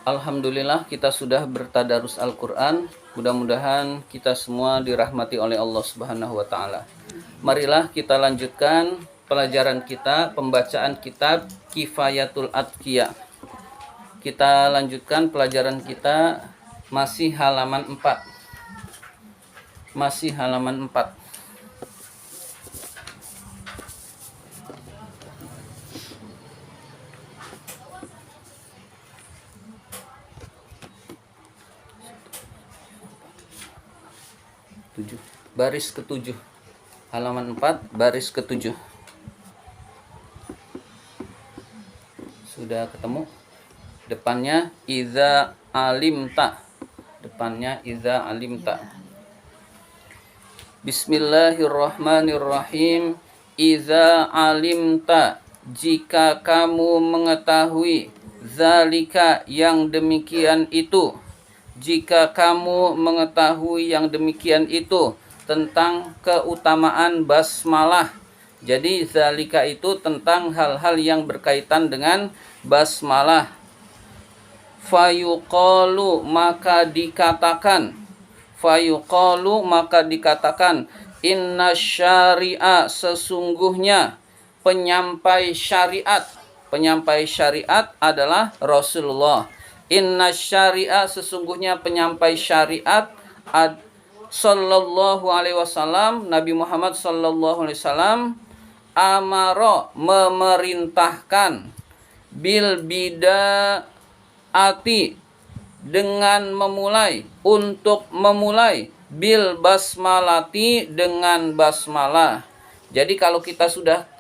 Alhamdulillah kita sudah bertadarus Al-Quran. Mudah-mudahan kita semua dirahmati oleh Allah Subhanahu wa Ta'ala. Marilah kita lanjutkan pelajaran kita, pembacaan kitab Kifayatul Atqiya. Kita lanjutkan pelajaran kita masih halaman 4. Masih halaman 4. Baris ke-7, halaman 4, baris ke-7. Sudah ketemu? Depannya iza alimta. Depannya iza alimta. Bismillahirrahmanirrahim. Iza alimta, jika kamu mengetahui, zalika, yang demikian itu. Jika kamu mengetahui yang demikian itu, tentang keutamaan basmalah. Jadi zalika itu tentang hal-hal yang berkaitan dengan basmalah. Fayuqalu, maka dikatakan. Fayuqalu, maka dikatakan. Inna syari'a, sesungguhnya penyampai syariat. Penyampai syariat adalah Rasulullah. Inna syari'a, sesungguhnya penyampai syariat Sallallahu alaihi wasallam, Nabi Muhammad sallallahu alaihi wasallam, amaro, memerintahkan, bil bidaati, dengan memulai, untuk memulai, bil basmalati, dengan basmalah. Jadi kalau kita sudah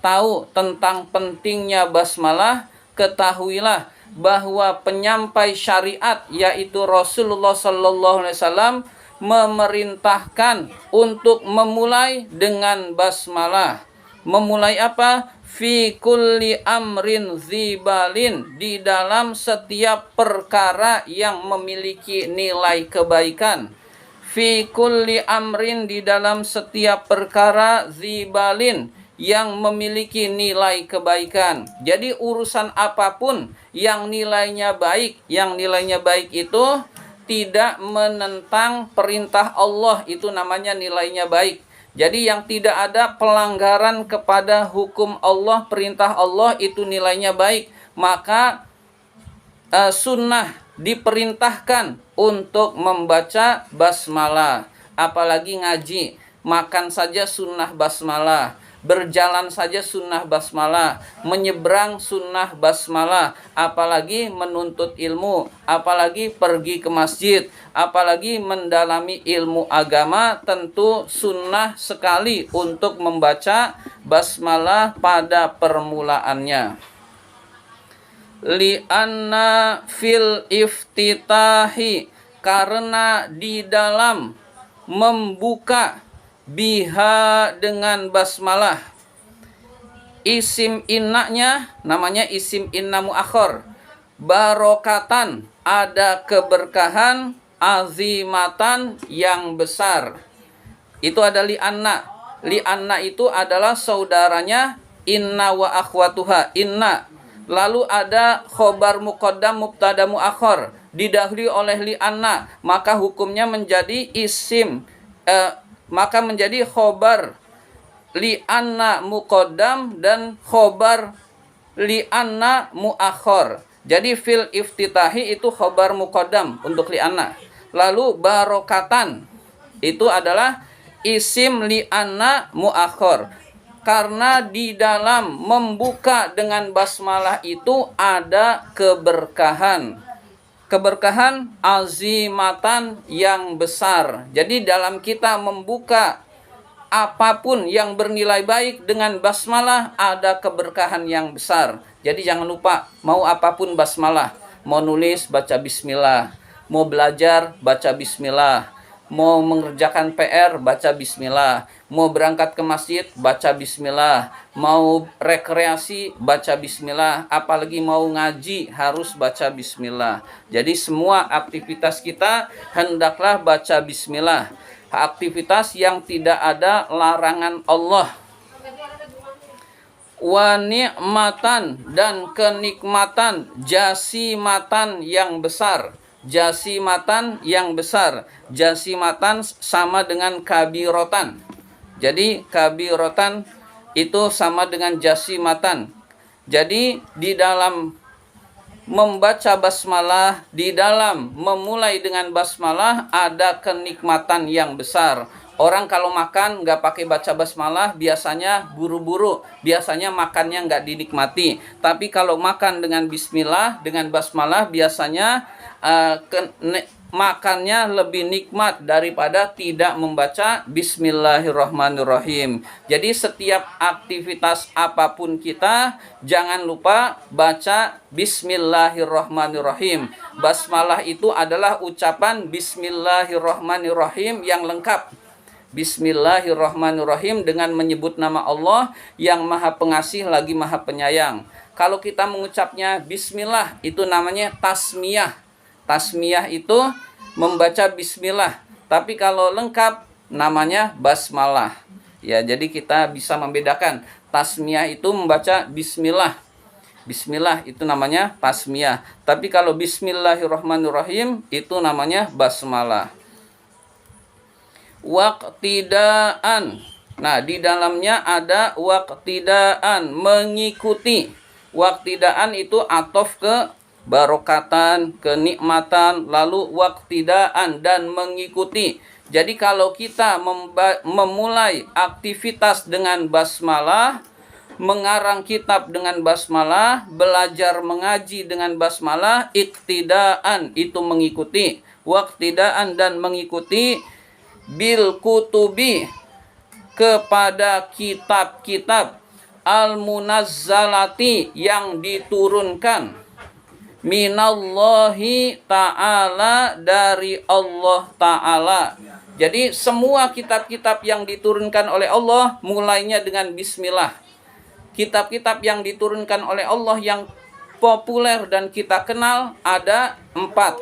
tahu tentang pentingnya basmalah, ketahuilah bahwa penyampai syariat yaitu Rasulullah sallallahu alaihi wasallam memerintahkan untuk memulai dengan basmalah. Memulai apa? Fi kulli amrin zibalin, di dalam setiap perkara yang memiliki nilai kebaikan. Fi kulli amrin, di dalam setiap perkara zibalin, yang memiliki nilai kebaikan. Jadi urusan apapun yang nilainya baik, itu tidak menentang perintah Allah, itu namanya nilainya baik. Jadi yang tidak ada pelanggaran kepada hukum Allah, perintah Allah, itu nilainya baik. Maka sunnah diperintahkan untuk membaca basmalah. Apalagi ngaji, makan saja sunnah basmalah, berjalan saja sunnah basmalah, menyeberang sunnah basmalah, apalagi menuntut ilmu, apalagi pergi ke masjid, apalagi mendalami ilmu agama, tentu sunnah sekali untuk membaca basmalah pada permulaannya. Li'anna fil iftitahi, karena di dalam membuka, biha, dengan basmalah, isim innanya namanya isim inna muakhor, barokatan, ada keberkahan, azimatan, yang besar. Itu ada li'anna. Li'anna itu adalah saudaranya inna wa akhwatuha, inna. Lalu ada khobar muqaddam mubtada muakhor, didahului oleh li'anna, maka hukumnya menjadi isim, maka menjadi khobar li'anna muqaddam dan khobar li'anna muakhor. Jadi fil iftitahi itu khobar muqaddam untuk li'anna. Lalu barokatan itu adalah isim li'anna muakhor. Karena di dalam membuka dengan basmalah itu ada keberkahan. Keberkahan azimatan, yang besar. Jadi dalam kita membuka apapun yang bernilai baik dengan basmalah ada keberkahan yang besar. Jadi jangan lupa, mau apapun basmalah. Mau nulis baca bismillah, mau belajar baca bismillah, mau mengerjakan PR baca bismillah, mau berangkat ke masjid baca bismillah, mau rekreasi baca bismillah, apalagi mau ngaji harus baca bismillah. Jadi semua aktivitas kita hendaklah baca bismillah. Aktivitas yang tidak ada larangan Allah. wa ni'matan, dan kenikmatan, jasimatan yang besar. Jasimatan yang besar. Jasimatan sama dengan kabirotan. Jadi kabirotan itu sama dengan jasimatan. Jadi di dalam membaca basmalah, di dalam memulai dengan basmalah ada kenikmatan yang besar. Orang kalau makan nggak pakai baca basmalah biasanya buru-buru, biasanya makannya nggak dinikmati. Tapi kalau makan dengan bismillah, dengan basmalah biasanya makannya lebih nikmat daripada tidak membaca bismillahirrahmanirrahim. Jadi setiap aktivitas apapun kita jangan lupa baca bismillahirrahmanirrahim. Basmalah itu adalah ucapan bismillahirrahmanirrahim yang lengkap. Bismillahirrahmanirrahim dengan menyebut nama Allah yang Maha Pengasih lagi Maha Penyayang. Kalau kita mengucapnya bismillah itu namanya tasmiyah. Tasmiyah itu membaca bismillah. Tapi kalau lengkap namanya basmalah. Ya, jadi kita bisa membedakan. Tasmiyah itu membaca bismillah. Bismillah itu namanya tasmiyah. Tapi kalau bismillahirrahmanirrahim itu namanya basmalah. Waqtidaan. Nah, di dalamnya ada waqtidaan, mengikuti. Waqtidaan itu atof ke barokatan, kenikmatan, lalu waqtidaan dan mengikuti. Jadi kalau kita memulai aktivitas dengan basmalah, mengarang kitab dengan basmalah, belajar mengaji dengan basmalah, iktidaan itu mengikuti, waqtidaan dan mengikuti, bil kutubi kepada kitab-kitab, al-munazzalati yang diturunkan, minallahi ta'ala dari Allah ta'ala. Jadi semua kitab-kitab yang diturunkan oleh Allah mulainya dengan bismillah. Kitab-kitab yang diturunkan oleh Allah yang populer dan kita kenal ada 4.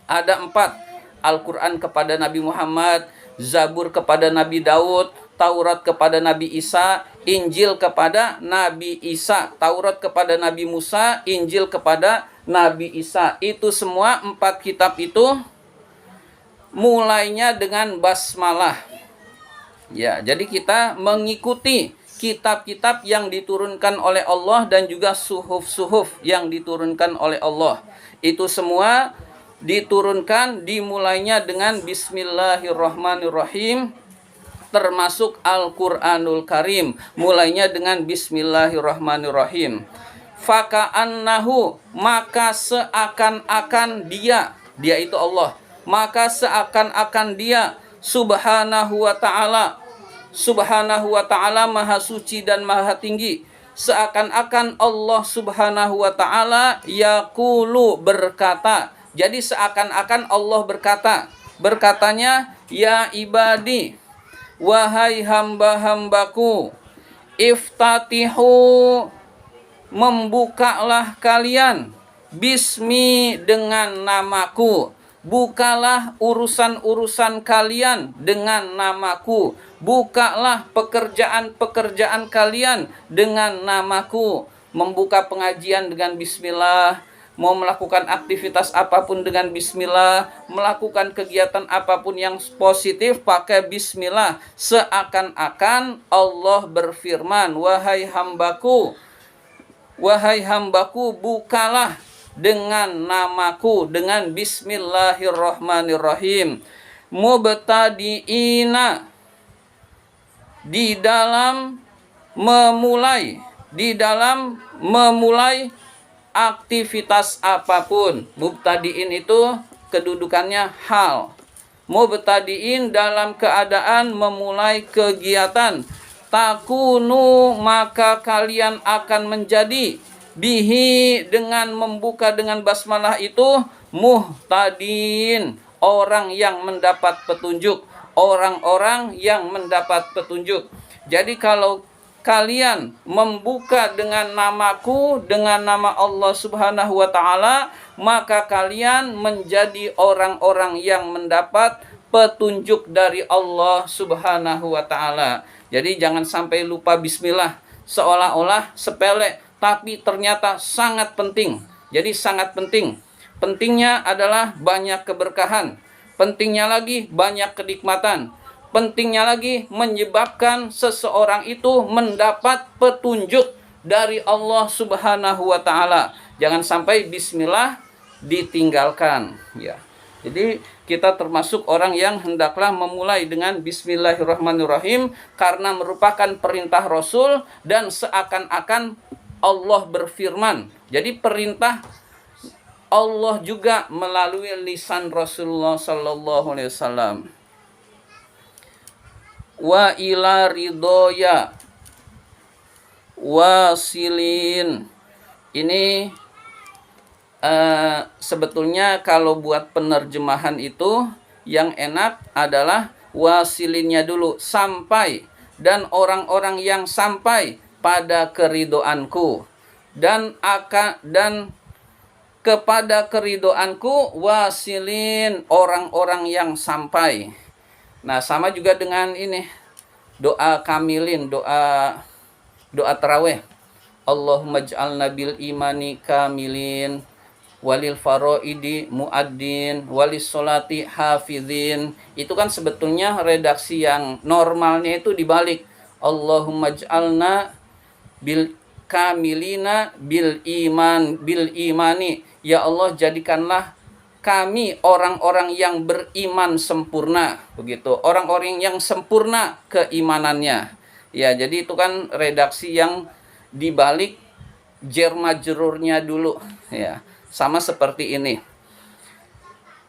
Ada 4. Al-Quran kepada Nabi Muhammad, Zabur kepada Nabi Daud, Taurat kepada Nabi Isa, Injil kepada Nabi Isa, Taurat kepada Nabi Musa, Injil kepada Nabi Isa. Itu semua 4 kitab itu mulainya dengan basmalah. Ya, jadi kita mengikuti kitab-kitab yang diturunkan oleh Allah dan juga suhuf-suhuf yang diturunkan oleh Allah. Itu semua diturunkan dimulainya dengan bismillahirrahmanirrahim, termasuk Al-Qur'anul Karim mulainya dengan bismillahirrahmanirrahim. Faka'annahu, maka seakan-akan dia itu Allah, maka seakan-akan dia subhanahu wa ta'ala, subhanahu wa ta'ala maha suci dan maha tinggi, seakan-akan Allah subhanahu wa ta'ala yaqulu berkata. Jadi seakan-akan Allah berkata. Berkatanya, ya ibadi, wahai hamba-hambaku, iftatihu, membukalah kalian, bismi dengan namaku. Bukalah urusan-urusan kalian dengan namaku. Bukalah pekerjaan-pekerjaan kalian dengan namaku. Membuka pengajian dengan bismillah, mau melakukan aktivitas apapun dengan bismillah, melakukan kegiatan apapun yang positif pakai bismillah. Seakan-akan Allah berfirman, wahai hambaku, bukalah dengan namaku, dengan bismillahirrahmanirrahim. Mubtadi'ina, di dalam memulai aktivitas apapun. Mubtadi'in itu kedudukannya hal. Mubtadi'in dalam keadaan memulai kegiatan. Takunu, maka kalian akan menjadi, bihi, dengan membuka dengan basmalah itu, muhtadin, orang yang mendapat petunjuk, orang-orang yang mendapat petunjuk. Jadi kalau kalian membuka dengan namaku, dengan nama Allah subhanahu wa ta'ala, maka kalian menjadi orang-orang yang mendapat petunjuk dari Allah subhanahu wa ta'ala. Jadi jangan sampai lupa bismillah. seolah-olah sepele, tapi ternyata sangat penting. Jadi sangat penting. Pentingnya adalah banyak keberkahan. Pentingnya lagi banyak kenikmatan. Pentingnya lagi menyebabkan seseorang itu mendapat petunjuk dari Allah Subhanahu wa taala. Jangan sampai bismillah ditinggalkan, ya. Jadi kita termasuk orang yang hendaklah memulai dengan bismillahirrahmanirrahim karena merupakan perintah Rasul dan seakan-akan Allah berfirman. Jadi perintah Allah juga melalui lisan Rasulullah sallallahu alaihi wasallam. Wa ila ridhoya wasilin. Ini sebetulnya kalau buat penerjemahan itu yang enak adalah wasilinnya dulu, sampai, dan orang-orang yang sampai pada keridoanku, dan kepada keridoanku wasilin, orang-orang yang sampai. Nah, sama juga dengan ini doa kamilin, doa tarawih. Allahumma ij'alna bil imani kamilin walil faraidi muaddin walis sholati hafidhin. Itu kan sebetulnya redaksi yang normalnya itu dibalik. Allahumma ij'alna bil kamilina bil imani. Ya Allah, jadikanlah kami orang-orang yang beriman sempurna, begitu. Orang-orang yang sempurna keimanannya. Ya, jadi itu kan redaksi yang dibalik jar majrurnya dulu, ya. Sama seperti ini.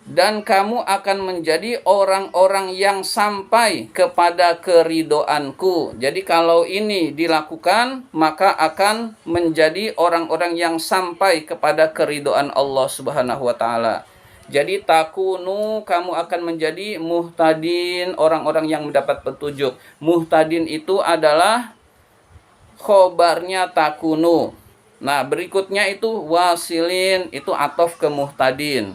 Dan kamu akan menjadi orang-orang yang sampai kepada keridoanku. Jadi kalau ini dilakukan, maka akan menjadi orang-orang yang sampai kepada keridoan Allah Subhanahu wa taala. Jadi takunu, kamu akan menjadi muhtadin, orang-orang yang mendapat petunjuk. Muhtadin itu adalah khobarnya takunu. Nah, berikutnya itu wasilin, itu atof ke muhtadin.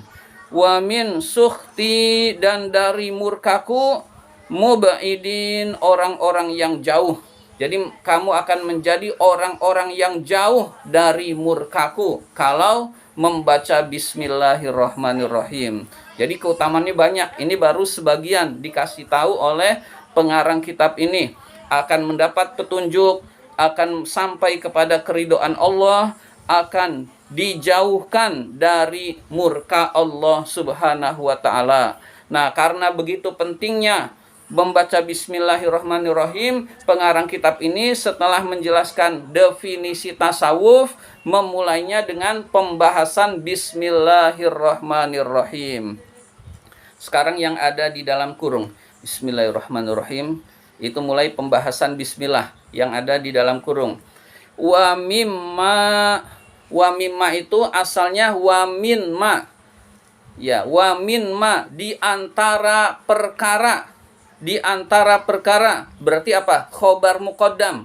Wa min sukhti, dan dari murkaku, mubaidin, orang-orang yang jauh. Jadi kamu akan menjadi orang-orang yang jauh dari murkaku kalau membaca bismillahirrahmanirrahim. Jadi keutamaannya banyak. Ini baru sebagian dikasih tahu oleh pengarang kitab ini. Akan mendapat petunjuk, akan sampai kepada keridoan Allah, akan dijauhkan dari murka Allah Subhanahu wa taala. Nah, karena begitu pentingnya membaca bismillahirrahmanirrahim, pengarang kitab ini setelah menjelaskan definisi tasawuf, memulainya dengan pembahasan bismillahirrahmanirrahim. Sekarang yang ada di dalam kurung bismillahirrahmanirrahim, itu mulai pembahasan bismillah yang ada di dalam kurung. Wa mimma itu asalnya wa min ma. Ya, wa min ma, di antara perkara. Di antara perkara berarti apa? Khobar muqaddam.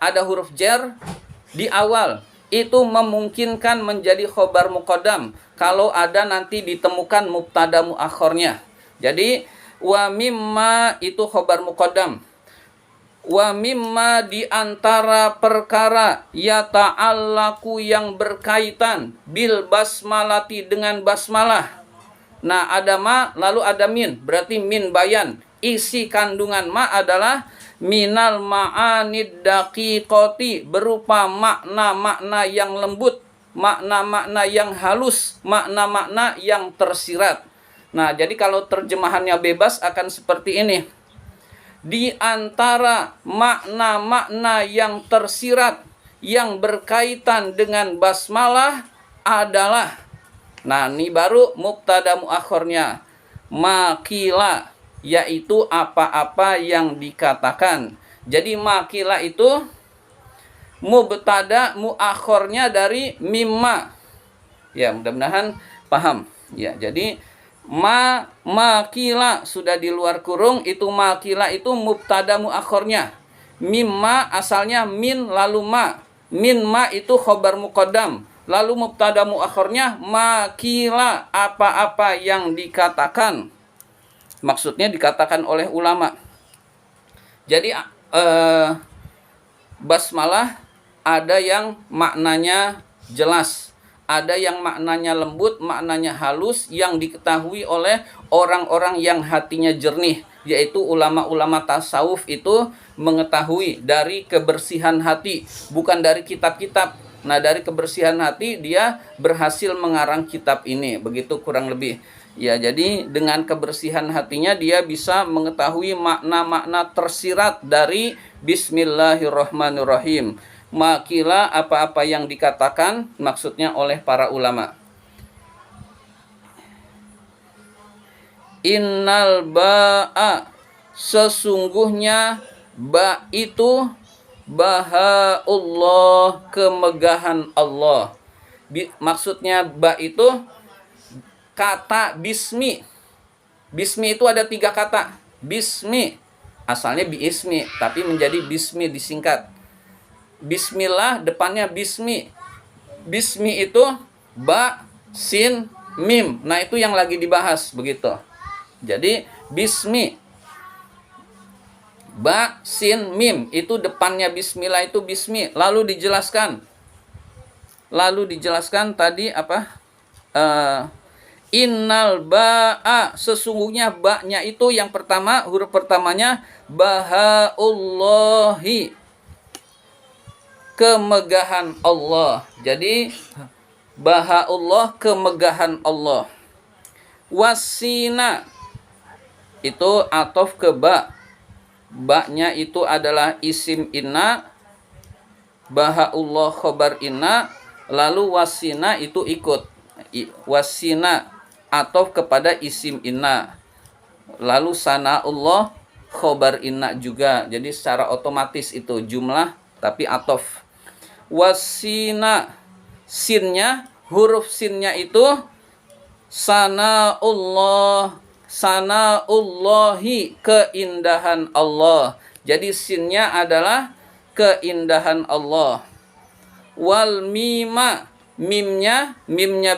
Ada huruf jar di awal. Itu memungkinkan menjadi khobar muqaddam kalau ada nanti ditemukan mubtada muakhornya. Jadi wa mimma itu khobar muqaddam. Wa mimma, di antara perkara, yata'allaku, yang berkaitan, bil basmalati, dengan basmalah. Nah, ada ma lalu ada min, berarti min bayan. Isi kandungan ma adalah minal ma'anid daqiqati, berupa makna-makna yang lembut, makna-makna yang halus, makna-makna yang tersirat. Nah, jadi kalau terjemahannya bebas akan seperti ini. Di antara makna-makna yang tersirat yang berkaitan dengan basmalah adalah, nah ini baru mubtada muakhornya, makila, yaitu apa-apa yang dikatakan. Jadi makila itu mubtada muakhornya dari mimma. Ya, mudah-mudahan paham. Ya, jadi makila sudah di luar kurung, itu makila itu mubtada muakhornya. Mimma asalnya min lalu ma. Min ma itu khobar muqaddam. Lalu mubtada muakhornya makila, apa-apa yang dikatakan. Maksudnya dikatakan oleh ulama. Jadi basmalah ada yang maknanya jelas, ada yang maknanya lembut, maknanya halus, yang diketahui oleh orang-orang yang hatinya jernih, yaitu ulama-ulama tasawuf itu mengetahui dari kebersihan hati, bukan dari kitab-kitab. Nah, dari kebersihan hati dia berhasil mengarang kitab ini, begitu kurang lebih. Ya, jadi dengan kebersihan hatinya dia bisa mengetahui makna-makna tersirat dari Bismillahirrahmanirrahim. Makilah apa-apa yang dikatakan maksudnya oleh para ulama. Innal ba'a, sesungguhnya ba itu bahaullah, kemegahan Allah. Maksudnya ba itu kata bismi. Bismi itu ada 3 kata. Bismi, asalnya biismi, tapi menjadi bismi disingkat. Bismillah depannya bismi. Bismi itu ba, sin, mim. Nah, itu yang lagi dibahas begitu. Jadi bismi, ba, sin, mim, itu depannya bismillah itu bismi. Lalu dijelaskan tadi apa? Innal ba'a, sesungguhnya ba-nya itu yang pertama, huruf pertamanya bahaullahi, kemegahan Allah. Jadi bahaullah, kemegahan Allah. Wasina itu atof ke ba. Ba-nya itu adalah isim inna, bahaullah khobar inna, lalu wasina itu ikut. Wasina atof kepada isim inna, lalu sanaullah khobar inna juga. Jadi secara otomatis itu jumlah tapi atof. Wasina, sinnya, huruf sinnya itu sanaullah, sanaullahi, keindahan Allah. Jadi sinnya adalah keindahan Allah. Wal mima, mimnya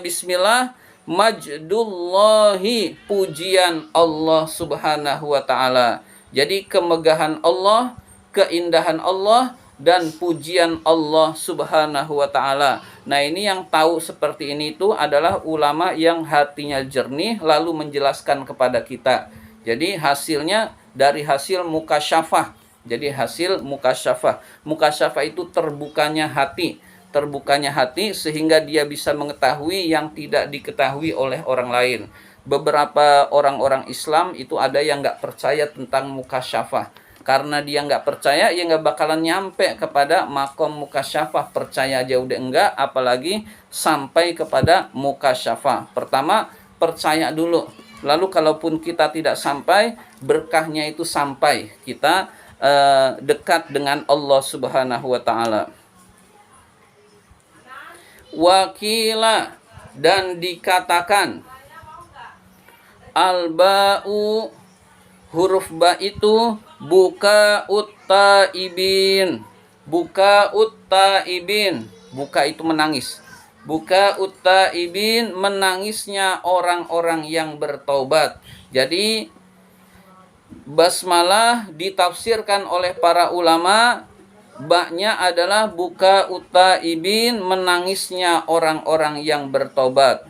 bismillah, majdullahi, pujian Allah subhanahu wa ta'ala. Jadi kemegahan Allah, keindahan Allah, dan pujian Allah subhanahu wa ta'ala. Nah, ini yang tahu seperti ini itu adalah ulama yang hatinya jernih lalu menjelaskan kepada kita. Jadi hasilnya dari hasil mukasyafah. Jadi hasil mukasyafah. Mukasyafah itu terbukanya hati sehingga dia bisa mengetahui yang tidak diketahui oleh orang lain. Beberapa orang-orang Islam itu ada yang nggak percaya tentang mukasyafah. Karena dia nggak percaya, ya nggak bakalan nyampe kepada makom mukasyafah. Percaya aja udah enggak, apalagi sampai kepada mukasyafah. Pertama, percaya dulu. Lalu kalaupun kita tidak sampai, berkahnya itu sampai. Kita dekat dengan Allah subhanahu wa ta'ala. Wakila, dan dikatakan, al-ba'u, huruf ba itu buka utaibin. Buka utaibin, buka itu menangis. Buka utaibin, menangisnya orang-orang yang bertaubat. Jadi basmalah ditafsirkan oleh para ulama, ba-nya adalah buka utaibin, menangisnya orang-orang yang bertobat.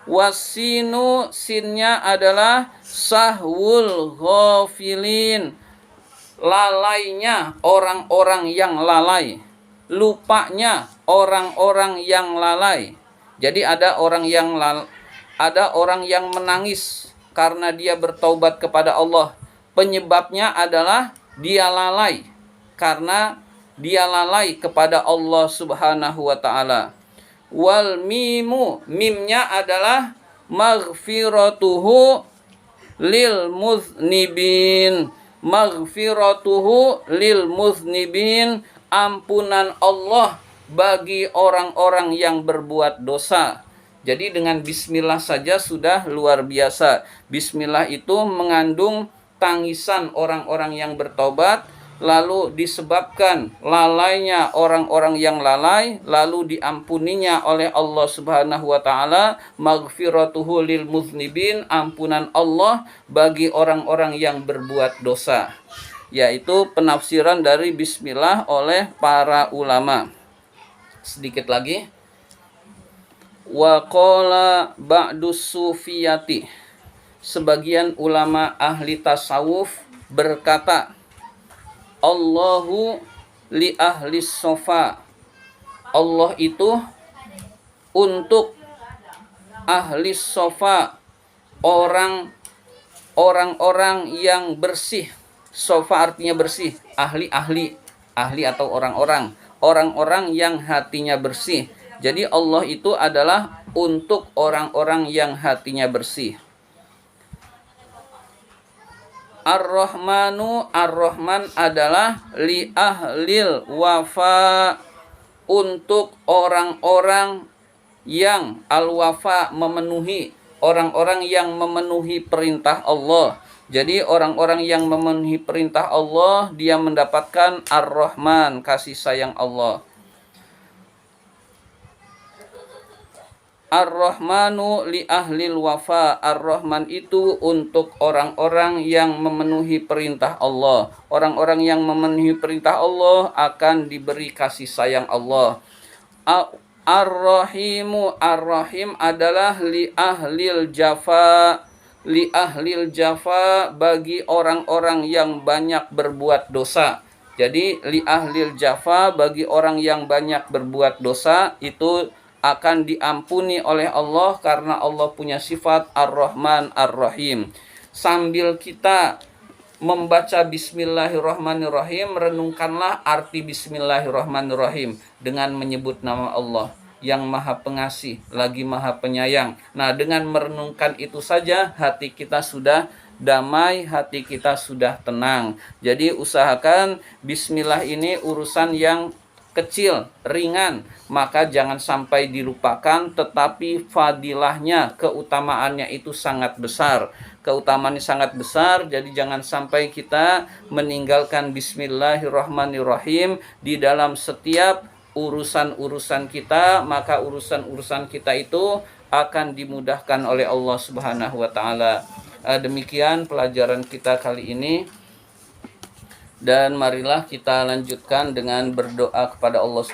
Wasinu, sinnya adalah sahwul ghafilin, lalainya orang-orang yang lalai, lupanya orang-orang yang lalai. Jadi ada orang yang menangis karena dia bertaubat kepada Allah. Penyebabnya adalah dia lalai, karena dia lalai kepada Allah subhanahu wa ta'ala. Wal mimu, mimnya adalah maghfiratuhu lil muznibin. Maghfiratuhu lil muznibin, ampunan Allah bagi orang-orang yang berbuat dosa. Jadi dengan bismillah saja sudah luar biasa. Bismillah itu mengandung tangisan orang-orang yang bertobat, lalu disebabkan lalainya orang-orang yang lalai, lalu diampuninya oleh Allah subhanahu wa ta'ala. Maghfiratuhu lil muznibin, ampunan Allah bagi orang-orang yang berbuat dosa. yaitu penafsiran dari bismillah oleh para ulama. Sedikit lagi. Wa qala ba'dus sufiyati, sebagian ulama ahli tasawuf berkata, Allahu li ahli sofa, Allah itu untuk ahli sofa, orang-orang yang bersih. Sofa artinya bersih, ahli atau orang-orang yang hatinya bersih. Jadi Allah itu adalah untuk orang-orang yang hatinya bersih. Ar-Rahmanu, Ar-Rahman adalah li ahlil wafa, untuk orang-orang yang al-wafa, memenuhi, orang-orang yang memenuhi perintah Allah. Jadi orang-orang yang memenuhi perintah Allah, dia mendapatkan Ar-Rahman, kasih sayang Allah. Ar-Rahmanu li ahlil wafa, Ar-Rahman itu untuk orang-orang yang memenuhi perintah Allah. Orang-orang yang memenuhi perintah Allah akan diberi kasih sayang Allah. Ar-Rahimu, Ar-Rahim adalah li ahlil jafa, li ahlil jafa, bagi orang-orang yang banyak berbuat dosa. Jadi li ahlil jafa, bagi orang yang banyak berbuat dosa, itu akan diampuni oleh Allah karena Allah punya sifat Ar-Rahman Ar-Rahim. Sambil kita membaca Bismillahirrahmanirrahim, renungkanlah arti Bismillahirrahmanirrahim dengan menyebut nama Allah yang Maha Pengasih lagi Maha Penyayang. Nah, dengan merenungkan itu saja hati kita sudah damai, hati kita sudah tenang. Jadi usahakan Bismillah ini urusan yang kecil, ringan, maka jangan sampai dilupakan, tetapi fadilahnya, keutamaannya itu sangat besar. Keutamaannya sangat besar, jadi jangan sampai kita meninggalkan Bismillahirrahmanirrahim di dalam setiap urusan-urusan kita, maka urusan-urusan kita itu akan dimudahkan oleh Allah Subhanahu wa taala. Demikian pelajaran kita kali ini. Dan marilah kita lanjutkan dengan berdoa kepada Allah